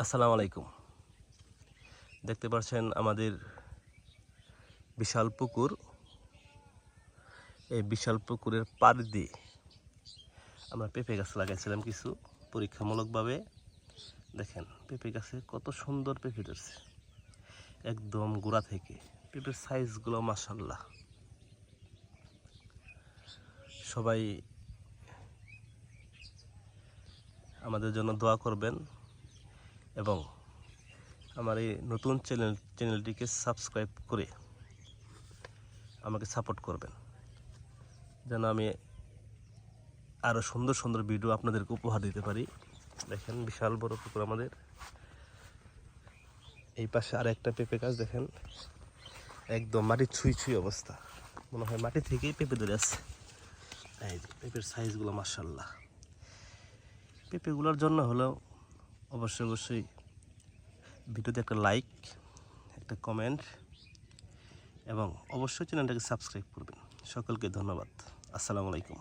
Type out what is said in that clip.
আসসালামু আলাইকুম। দেখতে পাচ্ছেন আমাদের বিশাল পুকুর। এই বিশাল পুকুরের পাড় দিয়ে আমরা পেঁপে গাছ লাগাইছিলাম কিছু পরীক্ষামূলকভাবে। দেখেন পেঁপে গাছে কত সুন্দর পেঁপে ধরছে, একদম গোড়া থেকে। পেঁপের সাইজগুলো মাশাআল্লাহ। সবাই আমাদের জন্য দোয়া করবেন এবং আমার এই নতুন চ্যানেলটিকে সাবস্ক্রাইব করে আমাকে সাপোর্ট করবেন, যেন আমি আরও সুন্দর সুন্দর ভিডিও আপনাদেরকে উপহার দিতে পারি। দেখেন বিশাল বড় পুকুর আমাদের। এই পাশে আর একটা পেঁপে গাছ দেখেন, একদম মাটি ছুঁই ছুঁই অবস্থা, মনে হয় মাটি থেকেই পেঁপে ধরে আছে। এই যে পেঁপের সাইজগুলো মাশাআল্লাহ। পেঁপেগুলোর জন্য হলেও অবশ্যই ভিডিওতে একটা লাইক, একটা কমেন্ট এবং অবশ্যই চ্যানেলটাকে সাবস্ক্রাইব করবেন। সকলকে ধন্যবাদ। আসসালামু আলাইকুম।